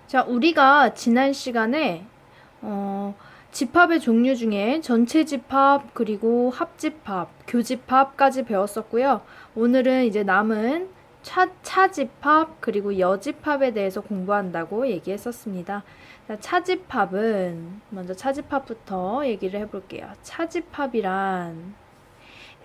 자, 우리가 지난 시간에 집합의 종류 중에 전체 집합, 그리고 합집합, 교집합까지 배웠었고요. 오늘은 이제 남은 차집합, 그리고 여집합에 대해서 공부한다고 얘기했었습니다. 자, 차집합은 먼저 차집합부터 얘기를 해볼게요. 차집합이란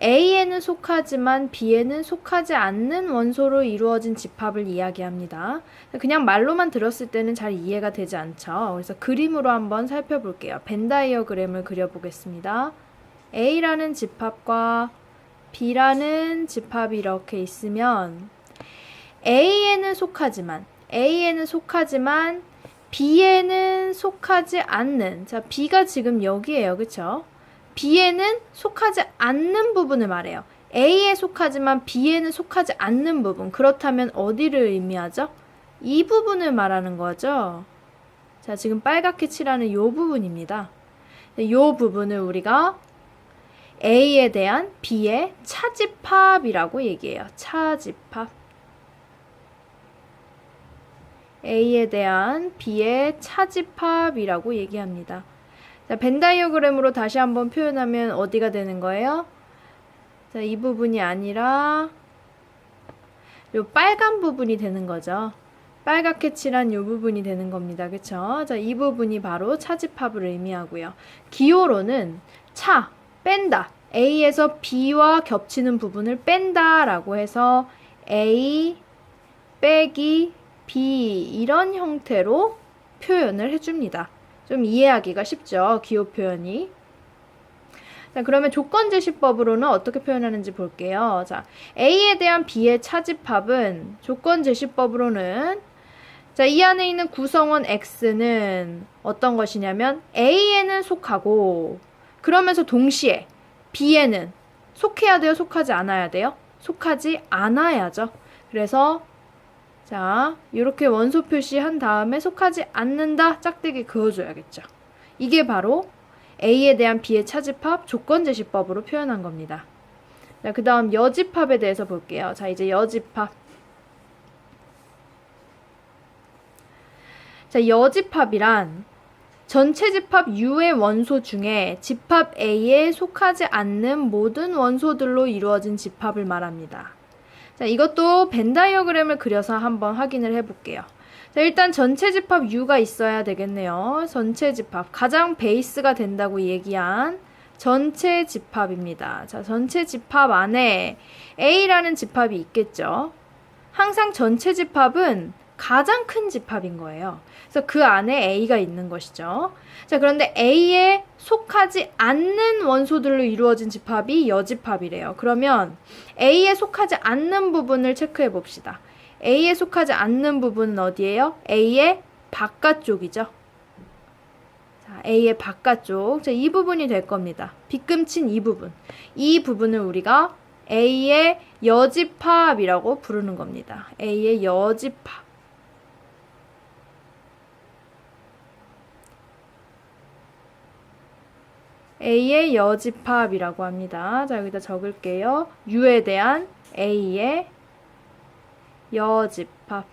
A에는 속하지만 B에는 속하지 않는 원소로 이루어진 집합을 이야기합니다. 그냥 말로만 들었을 때는 잘 이해가 되지 않죠. 그래서 그림으로 한번 살펴볼게요. 벤 다이어그램을 그려보겠습니다. A라는 집합과 B라는 집합이 이렇게 있으면 A에는 속하지만 B에는 속하지 않는, 자, B가 지금 여기에요. 그쵸? B에는 속하지 않는 부분을 말해요. A에 속하지만 B에는 속하지 않는 부분. 그렇다면 어디를 의미하죠? 이 부분을 말하는 거죠. 자, 지금 빨갛게 칠하는 이 부분입니다. 이 부분을 우리가 A에 대한 B의 차집합이라고 얘기해요. 차집합. A에 대한 B의 차집합이라고 얘기합니다. 자, 벤 다이어그램으로 다시 한번 표현하면 어디가 되는 거예요? 자, 이 부분이 아니라 요 빨간 부분이 되는 거죠. 빨갛게 칠한 요 부분이 되는 겁니다. 그쵸? 자, 이 부분이 바로 차집합을 의미하고요. 기호로는 뺀다. A에서 B와 겹치는 부분을 뺀다 라고 해서 A 빼기 B 이런 형태로 표현을 해줍니다. 좀 이해하기가 쉽죠. 기호 표현이. 자, 그러면 조건제시법으로는 어떻게 표현하는지 볼게요. 자, A에 대한 B의 차집합은 조건제시법으로는, 자, 이 안에 있는 구성원 X는 어떤 것이냐면 A에는 속하고, 그러면서 동시에 B에는 속해야 돼요? 속하지 않아야 돼요? 속하지 않아야죠. 그래서 자, 이렇게 원소 표시한 다음에 속하지 않는다 짝대기 그어줘야겠죠. 이게 바로 A에 대한 B의 차집합 조건제시법으로 표현한 겁니다. 자, 그 다음 여집합에 대해서 볼게요. 자, 이제 여집합. 자, 여집합이란 전체 집합 U의 원소 중에 집합 A에 속하지 않는 모든 원소들로 이루어진 집합을 말합니다. 자, 이것도 벤 다이어그램을 그려서 한번 확인을 해볼게요. 자, 일단 전체 집합 U가 있어야 되겠네요. 전체 집합, 가장 베이스가 된다고 얘기한 전체 집합입니다. 자, 전체 집합 안에 A라는 집합이 있겠죠. 항상 전체 집합은 가장 큰 집합인 거예요. 그래서 그 안에 A가 있는 것이죠. 자, 그런데 A에 속하지 않는 원소들로 이루어진 집합이 여집합이래요. 그러면 A에 속하지 않는 부분을 체크해 봅시다. A에 속하지 않는 부분은 어디예요? A의 바깥쪽이죠. 자, A의 바깥쪽. 자, 이 부분이 될 겁니다. 빗금친 이 부분. 이 부분을 우리가 A의 여집합이라고 부르는 겁니다. A의 여집합. A의 여집합이라고 합니다. 자, 여기다 적을게요. U에 대한 A의 여집합.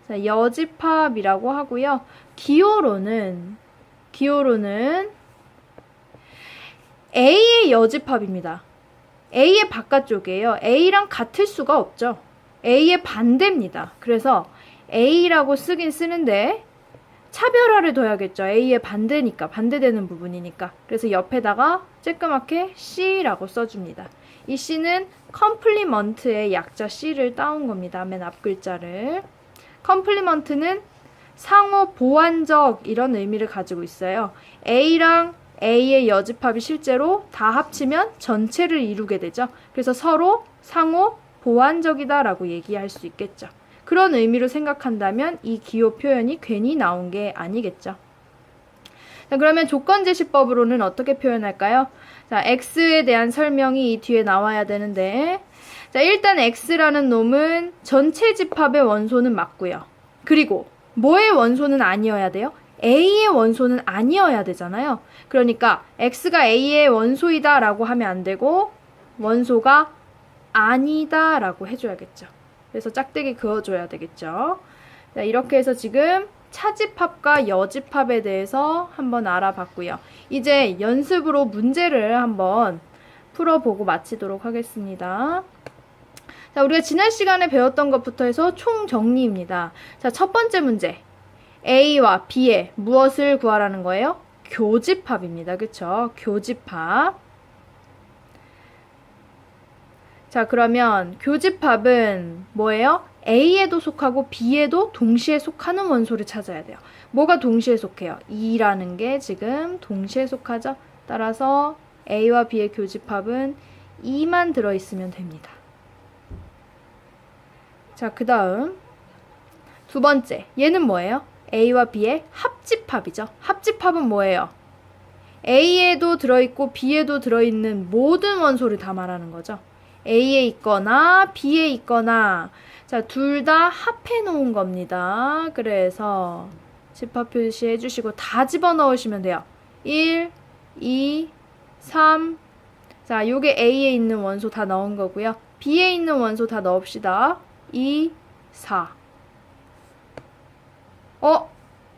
자, 여집합이라고 하고요. 기호로는 A의 여집합입니다. A의 바깥쪽이에요. A랑 같을 수가 없죠. A의 반대입니다. 그래서 A라고 쓰긴 쓰는데 차별화를 둬야겠죠. A의 반대니까, 반대되는 부분이니까. 그래서 옆에다가 쬐끄맣게 C라고 써줍니다. 이 C는 컴플리먼트의 약자 C를 따온 겁니다. 맨 앞 글자를. 컴플리먼트는 상호 보완적 이런 의미를 가지고 있어요. A랑 A의 여집합이 실제로 다 합치면 전체를 이루게 되죠. 그래서 서로 상호 보완적이다 라고 얘기할 수 있겠죠. 그런 의미로 생각한다면 이 기호 표현이 괜히 나온 게 아니겠죠. 자, 그러면 조건제시법으로는 어떻게 표현할까요? 자, X에 대한 설명이 이 뒤에 나와야 되는데, 자, 일단 X라는 놈은 전체 집합의 원소는 맞고요. 그리고 뭐의 원소는 아니어야 돼요? A의 원소는 아니어야 되잖아요. 그러니까 X가 A의 원소이다 라고 하면 안 되고 원소가 아니다 라고 해줘야겠죠. 그래서 짝대기 그어줘야 되겠죠. 자, 이렇게 해서 지금 차집합과 여집합에 대해서 한번 알아봤고요. 이제 연습으로 문제를 한번 풀어보고 마치도록 하겠습니다. 자, 우리가 지난 시간에 배웠던 것부터 해서 총 정리입니다. 자, 첫 번째 문제. A와 B의 무엇을 구하라는 거예요? 교집합입니다. 그쵸? 교집합. 자, 그러면 교집합은 뭐예요? A에도 속하고 B에도 동시에 속하는 원소를 찾아야 돼요. 뭐가 동시에 속해요? 2라는 게 지금 동시에 속하죠? 따라서 A와 B의 교집합은 2만 들어있으면 됩니다. 자, 그 다음 두 번째, 얘는 뭐예요? A와 B의 합집합이죠. 합집합은 뭐예요? A에도 들어있고 B에도 들어있는 모든 원소를 다 말하는 거죠. A에 있거나 B에 있거나, 자, 둘 다 합해 놓은 겁니다. 그래서 집합 표시해 주시고 다 집어넣으시면 돼요. 1, 2, 3. 자, 요게 A에 있는 원소 다 넣은 거고요. B에 있는 원소 다 넣읍시다. 2, 4.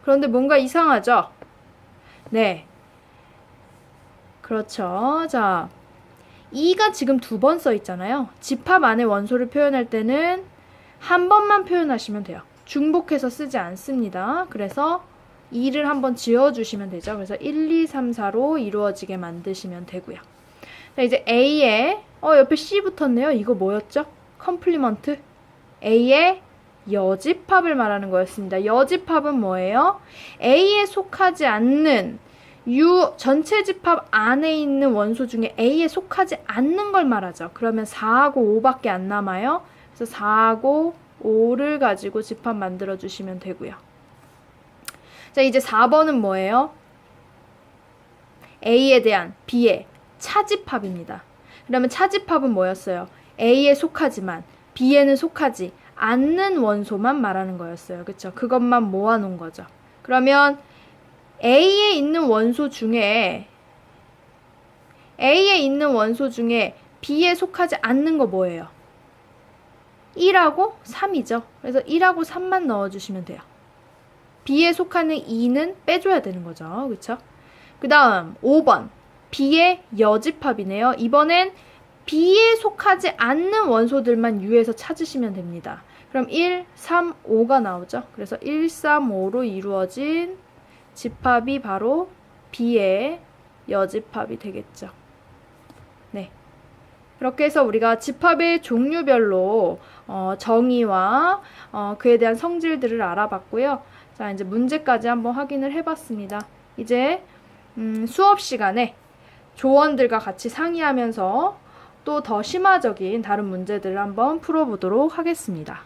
그런데 뭔가 이상하죠? 네. 그렇죠. 자, 2가 지금 2번 써 있잖아요. 집합 안에 원소를 표현할 때는 한 번만 표현하시면 돼요. 중복해서 쓰지 않습니다. 그래서 2를 한번 지어주시면 되죠. 그래서 1, 2, 3, 4로 이루어지게 만드시면 되고요. 자, 이제 A에 옆에 C 붙었네요. 이거 뭐였죠? 컴플리먼트. A의 여집합을 말하는 거였습니다. 여집합은 뭐예요? A에 속하지 않는 U 전체 집합 안에 있는 원소 중에 A에 속하지 않는 걸 말하죠. 그러면 4하고 5밖에 안 남아요. 그래서 4하고 5를 가지고 집합 만들어 주시면 되고요. 자, 이제 4번은 뭐예요? A에 대한 B의 차집합입니다. 그러면 차집합은 뭐였어요? A에 속하지만 B에는 속하지 않는 원소만 말하는 거였어요. 그쵸? 그것만 모아놓은 거죠. 그러면 A에 있는 원소 중에 B에 속하지 않는 거 뭐예요? 1하고 3이죠. 그래서 1하고 3만 넣어주시면 돼요. B에 속하는 2는 빼줘야 되는 거죠. 그쵸? 그 다음 5번 B의 여집합이네요. 이번엔 B에 속하지 않는 원소들만 U에서 찾으시면 됩니다. 그럼 1, 3, 5가 나오죠. 그래서 1, 3, 5로 이루어진 집합이 바로 B의 여집합이 되겠죠. 네. 그렇게 해서 우리가 집합의 종류별로 정의와 그에 대한 성질들을 알아봤고요. 자, 이제 문제까지 한번 확인을 해봤습니다. 이제 수업 시간에 조원들과 같이 상의하면서 또 더 심화적인 다른 문제들을 한번 풀어보도록 하겠습니다.